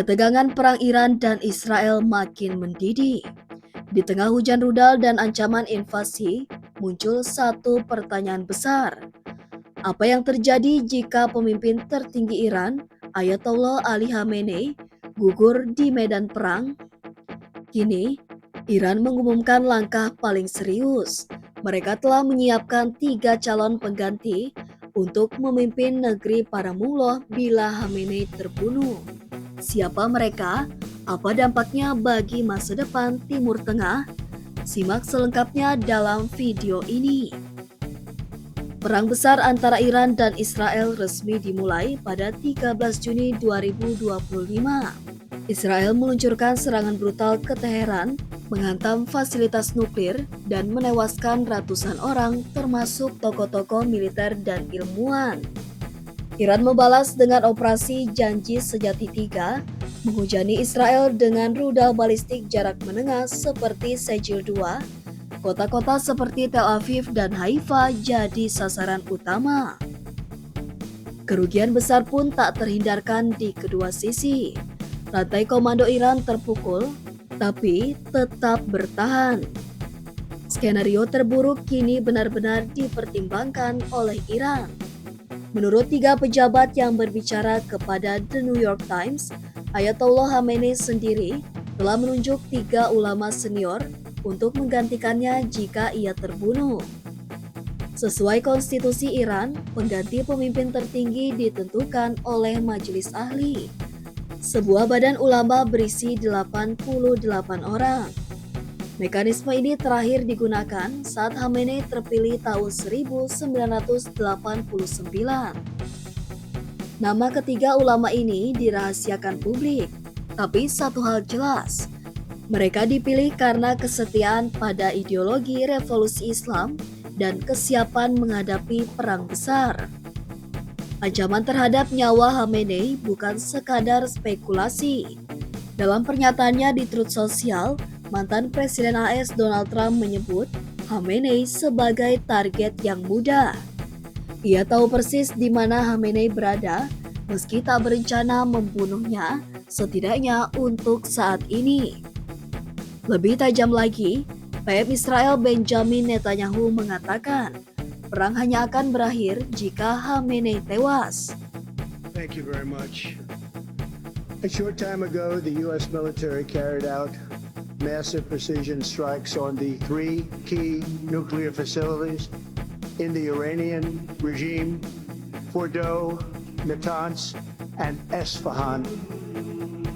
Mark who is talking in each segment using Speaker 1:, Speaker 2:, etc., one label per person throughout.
Speaker 1: Ketegangan perang Iran dan Israel makin mendidih. Di tengah hujan rudal dan ancaman invasi, muncul satu pertanyaan besar. Apa yang terjadi jika pemimpin tertinggi Iran, Ayatollah Ali Khamenei, gugur di medan perang? Kini, Iran mengumumkan langkah paling serius. Mereka telah menyiapkan 3 calon pengganti untuk memimpin negeri para Mullah bila Khamenei terbunuh. Siapa mereka? Apa dampaknya bagi masa depan Timur Tengah? Simak selengkapnya dalam video ini. Perang besar antara Iran dan Israel resmi dimulai pada 13 Juni 2025. Israel meluncurkan serangan brutal ke Teheran, menghantam fasilitas nuklir, dan menewaskan ratusan orang termasuk tokoh-tokoh militer dan ilmuwan. Iran membalas dengan operasi Janji Sejati 3, menghujani Israel dengan rudal balistik jarak menengah seperti Sejil 2. Kota-kota seperti Tel Aviv dan Haifa jadi sasaran utama. Kerugian besar pun tak terhindarkan di kedua sisi. Rantai komando Iran terpukul, tapi tetap bertahan. Skenario terburuk kini benar-benar dipertimbangkan oleh Iran. Menurut 3 pejabat yang berbicara kepada The New York Times, Ayatollah Khamenei sendiri telah menunjuk 3 ulama senior untuk menggantikannya jika ia terbunuh. Sesuai konstitusi Iran, pengganti pemimpin tertinggi ditentukan oleh Majelis Ahli. Sebuah badan ulama berisi 88 orang. Mekanisme ini terakhir digunakan saat Khamenei terpilih tahun 1989. Nama ketiga ulama ini dirahasiakan publik, tapi satu hal jelas, mereka dipilih karena kesetiaan pada ideologi revolusi Islam dan kesiapan menghadapi perang besar. Ancaman terhadap nyawa Khamenei bukan sekadar spekulasi. Dalam pernyataannya di Truth Social, mantan Presiden AS Donald Trump menyebut Khamenei sebagai target yang mudah. Ia tahu persis di mana Khamenei berada, meski tak berencana membunuhnya, setidaknya untuk saat ini. Lebih tajam lagi, PM Israel Benjamin Netanyahu mengatakan, perang hanya akan berakhir jika Khamenei tewas.
Speaker 2: Thank you very much. A short time ago, the U.S. military carried out massive precision strikes on the 3 key nuclear facilities in the Iranian regime, Fordow, Natanz, and Esfahan.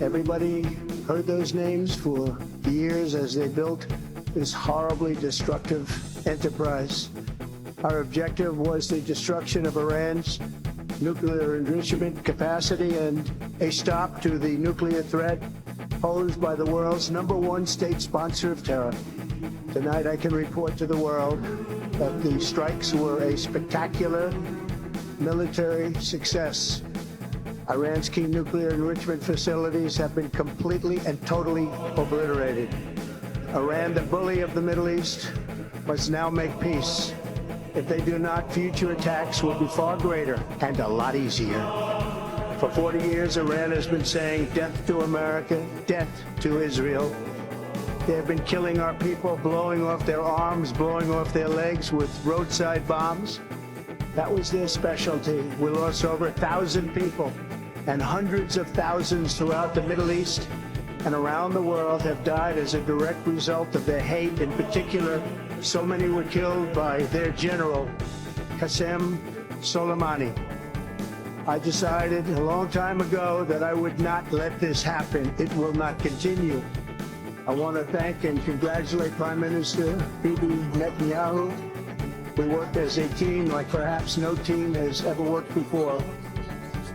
Speaker 2: Everybody heard those names for years as they built this horribly destructive enterprise. Our objective was the destruction of Iran's nuclear enrichment capacity and a stop to the nuclear threat posed by the world's #1 state sponsor of terror. Tonight I can report to the world that the strikes were a spectacular military success. Iran's key nuclear enrichment facilities have been completely and totally obliterated. Iran, the bully of the Middle East, must now make peace. If they do not, future attacks will be far greater and a lot easier. For 40 years, Iran has been saying death to America, death to Israel. They have been killing our people, blowing off their arms, blowing off their legs with roadside bombs. That was their specialty. We lost over 1,000 people, and hundreds of thousands throughout the Middle East and around the world have died as a direct result of their hate. In particular, so many were killed by their general, Qasem Soleimani. I decided a long time ago that I would not let this happen. It will not continue. I want to thank and congratulate Prime Minister Bibi Netanyahu. We worked as a team like perhaps no team has ever worked before.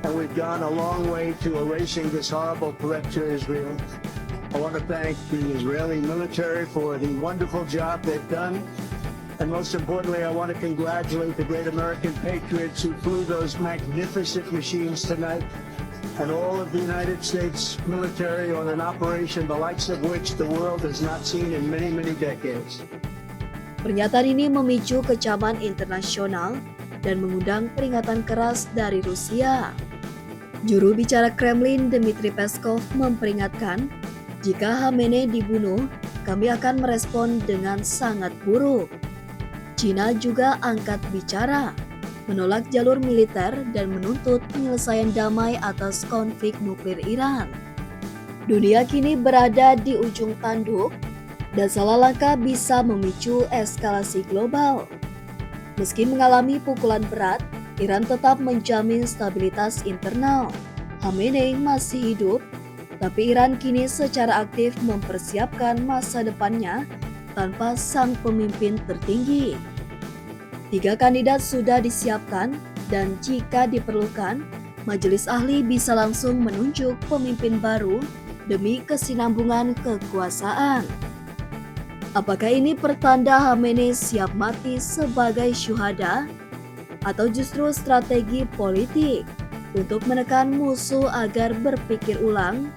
Speaker 2: And we've gone a long way to erasing this horrible threat to Israel. I want to thank the Israeli military for the wonderful job they've done. And most importantly, I want to congratulate the great American patriots who flew those magnificent machines tonight, and all of the United States military on an operation the likes of which the world has not seen in many, many decades.
Speaker 1: Pernyataan ini memicu kecaman internasional dan mengundang peringatan keras dari Rusia. Juru bicara Kremlin Dmitry Peskov memperingatkan, jika Khamenei dibunuh, kami akan merespon dengan sangat buruk. Cina juga angkat bicara, menolak jalur militer dan menuntut penyelesaian damai atas konflik nuklir Iran. Dunia kini berada di ujung tanduk dan salah langkah bisa memicu eskalasi global. Meski mengalami pukulan berat, Iran tetap menjamin stabilitas internal. Khamenei masih hidup, tapi Iran kini secara aktif mempersiapkan masa depannya tanpa sang pemimpin tertinggi. 3 kandidat sudah disiapkan dan jika diperlukan, majelis ahli bisa langsung menunjuk pemimpin baru demi kesinambungan kekuasaan. Apakah ini pertanda Khamenei siap mati sebagai syuhada? Atau justru strategi politik untuk menekan musuh agar berpikir ulang